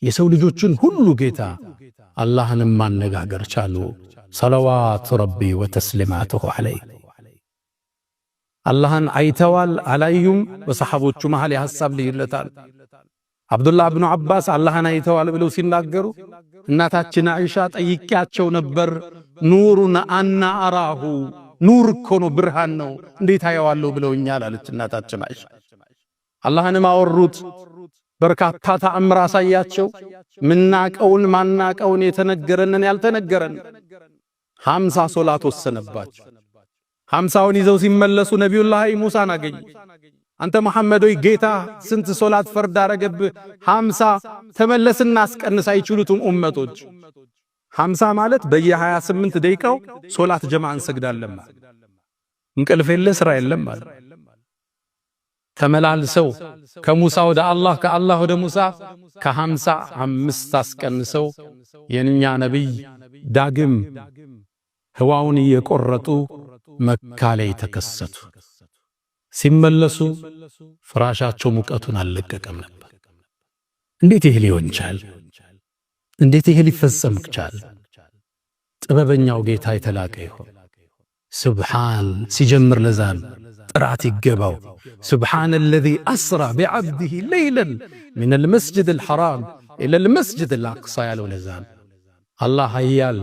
S1: የሰው ልጆችን ሁሉ ጌታ አላህንም ማነጋገር ቻሉ። ሰለዋቱ ረቢ ወተስሊማቱሁ ዐለይሂ። አላህን አይተዋል አላዩም? በሰሐቦቹ መሃል የሐሳብ ልዩነታል። አብዱላህ ኢብኑ አባስ አላህን አይተዋል ብለው ሲናገሩ እናታችን አይሻ ጠይቂያቸው ነበር። ኑሩን አና አራሁ፣ ኑር እኮ ነው ብርሃን ነው እንዴት አየዋለሁ ብለውኛል አለች እናታችን አይሻ። አላህንም አወሩት፣ በርካታ ተአምር አሳያቸው። ምናቀውን ማናቀውን የተነገረንን ያልተነገረን 50 ሶላት ወሰነባቸው። 50ውን ይዘው ሲመለሱ ነብዩላህ ሙሳን አገኙ። አንተ መሐመድ ሆይ ጌታ ስንት ሶላት ፈርድ አረገብህ? 50 ተመለስና አስቀንስ አይችሉትም ኡመቶች። 50 ማለት በየ28 ደቂቃው ሶላት ጀማዓ እንሰግዳለን ማለት እንቅልፍ የለ ስራ የለም ማለት። ተመላልሰው ከሙሳ ወደ አላህ ከአላህ ወደ ሙሳ ከ55 አስቀንሰው የኛ ነብይ ዳግም ህዋውን እየቆረጡ መካ ላይ ተከሰቱ። ሲመለሱ ፍራሻቸው ሙቀቱን አልለቀቀም ነበር። እንዴት ይሄ ሊሆን ቻለ? እንዴት ይሄ ሊፈጸም ቻለ? ጥበበኛው ጌታ የተላቀ ይሁን። سبحان سيجمر لزان ጥራት ይገባው سبحان الذي أسرى بعبده ليلا من المسجد الحرام إلى المسجد الأقصى ያለው ለዛን አላህ ኃያል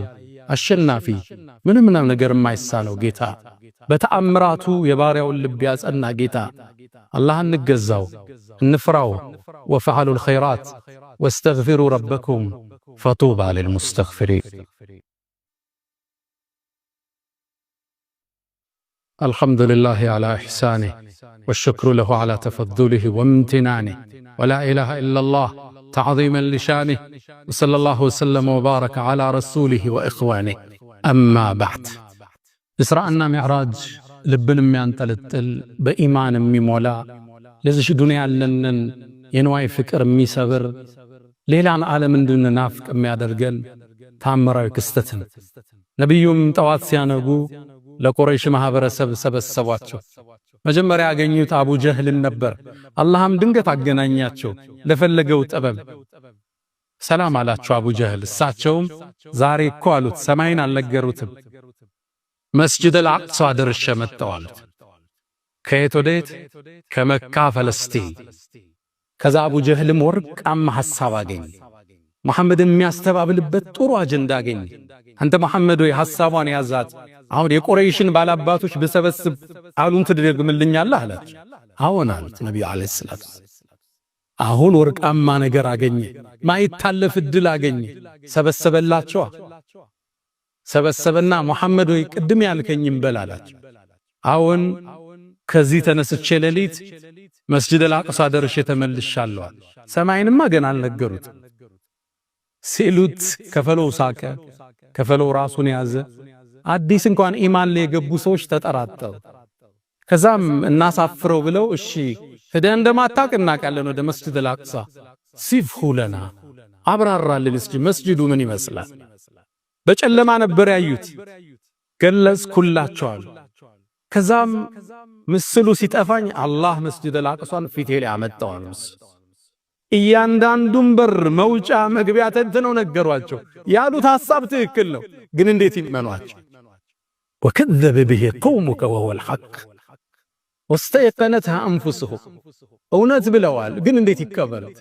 S1: አሸናፊ ምንም ነገር የማይሳነው ጌታ በተአምራቱ የባሪያውን ልብ ያጸና ጌታ አላህን እንገዛው እንፍራው وفعلوا الخيرات واستغفروا ربكم فطوبى للمستغفرين الحمد لله على إحسانه والشكر له على تفضله وامتنانه ولا إله إلا الله تعظيما لشانه وصلى الله وسلم وبارك على رسوله وإخوانه أما بعد إسراءنا معراج لبن ينطلطل بإيمان ميمولا لذش دنيا لنن ينواي فكر ميسبر ليلان عالم دون نافق ميادرجن تامراዊ ክስተትን ነብዩም ጠዋት ሲያነጉ ለቁረይሽ ማህበረሰብ ሰበሰቧቸው መጀመሪያ ያገኙት አቡ ጀህልን ነበር አላህም ድንገት አገናኛቸው ለፈለገው ጥበብ ሰላም አላቸው አቡ ጀህል እሳቸውም ዛሬ እኮ አሉት ሰማይን አልነገሩትም መስጂድ አልአቅሷ ደርሼ መጣሁ አሉት ከየት ወዴት ከመካ ፈለስቲን ከዛ አቡ ጀህልም ወርቃማ ሐሳብ አገኘ መሐመድን የሚያስተባብልበት ጥሩ አጀንዳ አገኘ አንተ መሐመድ ወይ ሐሳቧን ያዛት አሁን የቁረይሽን ባላባቶች በሰበስብ ቃሉን ትደግምልኛለህ አላቸው አዎን አሉት ነብዩ አለይሂ ሰላቱ አሁን ወርቃማ ነገር አገኘ ማይታለፍ እድል አገኘ ሰበሰበላቸው ሰበሰበና መሐመድ ወይ ቅድም ያልከኝም በላላቸው አዎን ከዚህ ተነስቼ ሌሊት መስጂድ አልአቅሷ ደርሼ ተመልሻለሁ ሰማይንማ ገና አልነገሩት ሲሉት ከፈለው ሳቀ ከፈለው ራሱን ያዘ አዲስ እንኳን ኢማን ላይ የገቡ ሰዎች ተጠራጠሩ ከዛም እናሳፍረው ብለው እሺ ሄደ እንደማታቅ እናቃለን ወደ መስጂድ አልአቅሷ ሲፍሁ ለና አብራራልን እስኪ መስጂዱ ምን ይመስላል በጨለማ ነበር ያዩት ገለጽኩላቸዋል ከዛም ምስሉ ሲጠፋኝ አላህ መስጂድ አልአቅሷን ፊቴ ላይ አመጣው እያንዳንዱን በር መውጫ መግቢያ ተንትነው ነገሯቸው ያሉት ሐሳብ ትክክል ነው ግን እንዴት ይመኗቸው وكذب به قومك وهو الحق واستيقنتها انفسهم እውነት ብለዋል ግን እንዴት ይከበሉት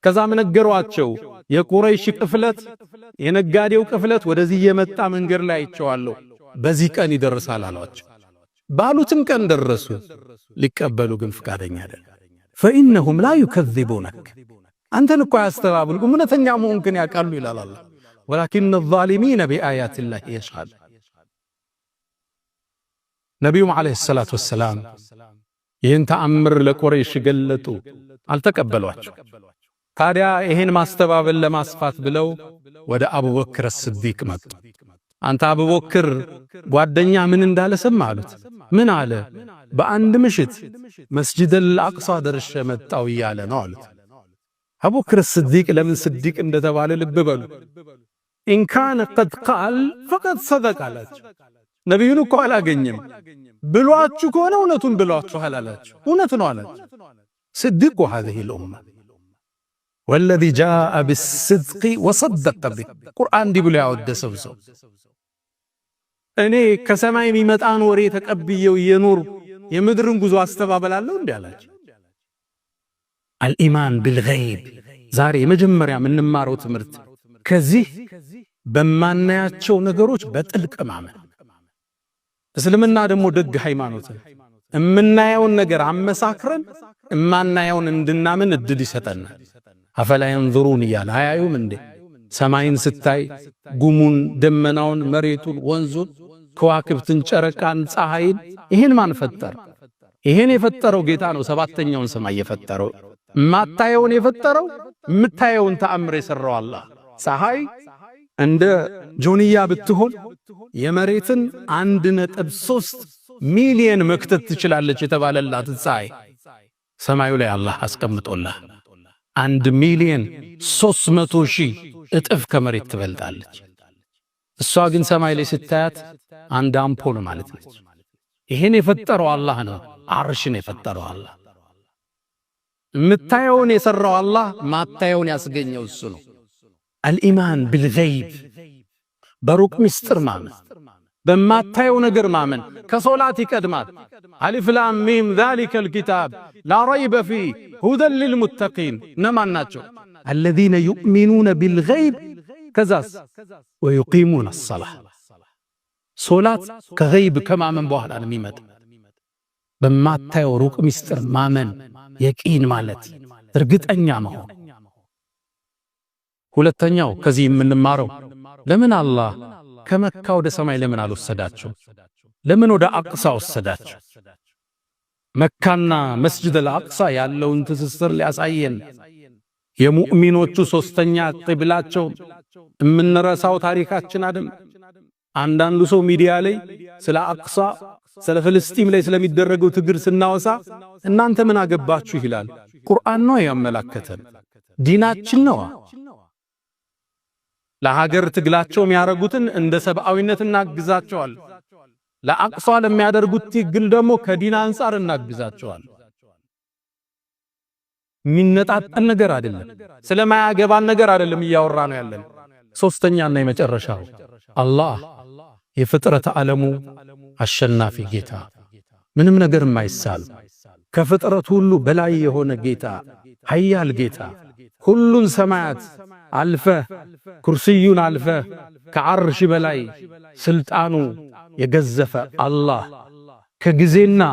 S1: ከዛም ነገሯቸው የቁረይሽ ቅፍለት የነጋዴው ቅፍለት ወደዚህ የመጣ መንገድ ላይ አይቼዋለሁ በዚህ ቀን ይደርሳል አሏቸው ባሉትም ቀን ደረሱ ሊቀበሉ ግን ፍቃደኛ አይደል فإنهم لا يكذبونك أنت نكو يستغابلكم من تنعم ممكن يقالوا إلى الله ولكن الظالمين بآيات الله يشهد نبيهم عليه الصلاة والسلام ينتأمر لقريش قلتو التقبلواቸው ታዲያ ይሄን ማስተባበል ለማስፋት ብለው ወደ አቡበክር الصديق መጡ አንተ አቡበክር ጓደኛ ምን እንዳለ ሰማሉት ምን አለ በአንድ ምሽት መስጂድ አልአቅሷ ደርሼ መጣሁ ይያለ ነው አሉት አቡበክር الصديق ለምን صديق እንደተባለ ልብ በሉ إن كان قد قال فقد صدق አላቸው ነብዩን እኮ አላገኘም ብሏችሁ ከሆነ እውነቱን ብሏችሁ አላላችሁ እውነት ነው አላችሁ صديق هذه الامه والذي جاء بالصدق وصدق به ቁርአን ዲብሎ ያወደሰው ሰው እኔ ከሰማይ የሚመጣን ወሬ ተቀብየው የኑር የምድርን ጉዞ አስተባበላለሁ እንዴ አላችሁ الإيمان بالغيب ዛሬ የመጀመሪያ የምንማረው ትምህርት ከዚህ በማናያቸው ነገሮች በጥልቅ ማመን እስልምና ደግሞ ደግ ሃይማኖት እምናየውን ነገር አመሳክረን እማናየውን እንድናምን እድል ይሰጠናል አፈላ ينظرون ይላል አያዩም እንዴ ሰማይን ስታይ ጉሙን ደመናውን መሬቱን ወንዙን ከዋክብትን ጨረቃን ፀሐይን ይሄን ማን ፈጠረ ይሄን የፈጠረው ጌታ ነው ሰባተኛውን ሰማይ የፈጠረው ማታየውን የፈጠረው ምታየውን ተአምር የሰራው አላህ ፀሐይ እንደ ጆንያ ብትሆን የመሬትን 1.3 ሚሊዮን መክተት ትችላለች የተባለላት ፀሐይ ሰማዩ ላይ አላህ አስቀምጦላህ 1,300,000 እጥፍ ከመሬት ትበልጣለች እሷ ግን ሰማይ ላይ ስታያት አንድ አምፖል ማለት ነች ይሄን የፈጠረው አላህ ነው አርሽን የፈጠረው አላህ ምታየውን የሰራው አላህ ማታየውን ያስገኘው እሱ ነው الإيمان بالغيب በሩቅ ምስጢር ማመን በማታየው ነገር ማመን ከሶላት ይቀድማል። አሊፍ ላም ሚም ዛሊከል ኪታብ ላ ረይበ ፊህ ሁደን ሊልሙተቂን እነማን ናቸው? አለዚነ ዩእሚኑነ ቢልገይብ ከዛስ ወዩቂሙነ አሰላህ። ሶላት ከገይብ ከማመን በኋላ ነው የሚመጣ። በማታየው ሩቅ ምስጢር ማመን የቂን ማለት እርግጠኛ መሆን። ሁለተኛው ከዚህ የምንማረው ለምን አላህ ከመካ ወደ ሰማይ ለምን አልወሰዳቸው? ለምን ወደ አቅሳ ወሰዳቸው? መካና መስጂድ አልአቅሳ ያለውን ትስስር ሊያሳየን የሙእሚኖቹ ሶስተኛ ቂብላቸው የምንረሳው ታሪካችን አይደል? አንዳንዱ ሰው ሚዲያ ላይ ስለ አቅሳ ስለ ፍልስጤም ላይ ስለሚደረገው ትግል ስናወሳ እናንተ ምን አገባችሁ ይላል። ቁርአን ነው ያመላከተን፣ ዲናችን ነው። ለሀገር ትግላቸው የሚያረጉትን እንደ ሰብአዊነት እናግዛቸዋል። ለአቅሷ ለሚያደርጉት ትግል ደግሞ ከዲና አንፃር እናግዛቸዋል። ሚነጣጠል ነገር አይደለም፣ ስለማያገባን ነገር አይደለም እያወራ ነው ያለን። ሶስተኛና የመጨረሻው አላህ የፍጥረት ዓለሙ አሸናፊ ጌታ፣ ምንም ነገር የማይሳል ከፍጥረት ሁሉ በላይ የሆነ ጌታ፣ ኃያል ጌታ፣ ሁሉን ሰማያት አልፈህ ኩርሲዩን አልፈህ ከዓርሽ በላይ ስልጣኑ የገዘፈ አላህ፣ ከጊዜና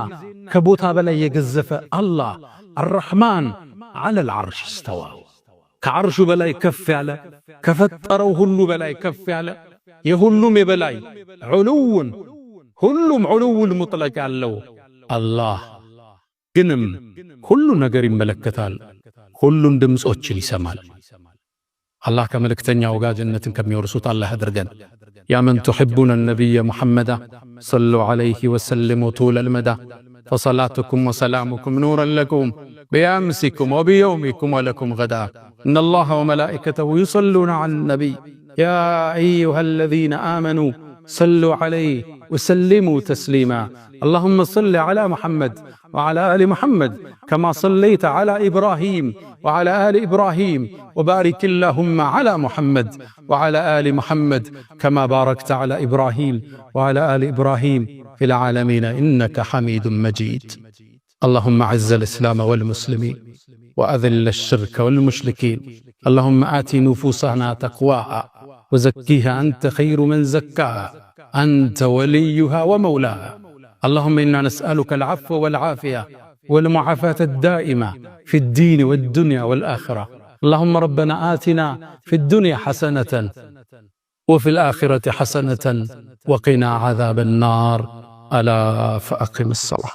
S1: ከቦታ በላይ የገዘፈ አላህ አርረሕማን ዐለል ዐርሽ እስተዋ፣ ከዓርሹ በላይ ከፍ ያለ ከፈጠረው ሁሉ በላይ ከፍ ያለ የሁሉም የበላይ ዑሉውን ሁሉም ዑሉውል ሙጥለቅ ያለው አላህ ግንም ሁሉ ነገር ይመለከታል፣ ሁሉን ድምጾችን ይሰማል። አላህ ከመልእክተኛው ጋር ጀነትን ከሚወርሱት አላህ ያድርገን። ያ መን ቱሒቡነ ነቢየ ሙሐመዳ ሰሉ ዐለይሂ ወሰሊሙ ጡለል መዳ ፈሰላቱኩም ወሰላሙኩም ኑረን ለኩም ቢአምሲኩም ወቢየውሚኩም ወለኩም ገዳ ኢነላሃ ወመላኢከተሁ ዩሰሉነ ዐለ ነቢይ ያ አዩሃ አለዚነ አመኑ ሰሉ ዐለይሂ ወሰሊሙ ተስሊማ اللهم صل على محمد وعلى آل محمد كما صليت على إبراهيم وعلى آل إبراهيم وبارك اللهم على محمد وعلى آل محمد كما باركت على إبراهيم وعلى آل إبراهيم في العالمين إنك حميد مجيد. اللهم أعز الإسلام والمسلمين وأذل الشرك والمشركين. اللهم آت نفوسنا تقواها وزكيها أنت خير من زكاها أنت وليها ومولاها. اللهم إنا نسألك العفو والعافية والمعافاة الدائمة في الدين والدنيا والآخرة. اللهم ربنا آتنا في الدنيا حسنة وفي الآخرة حسنة وقنا عذاب النار. ألا فأقم الصلاة.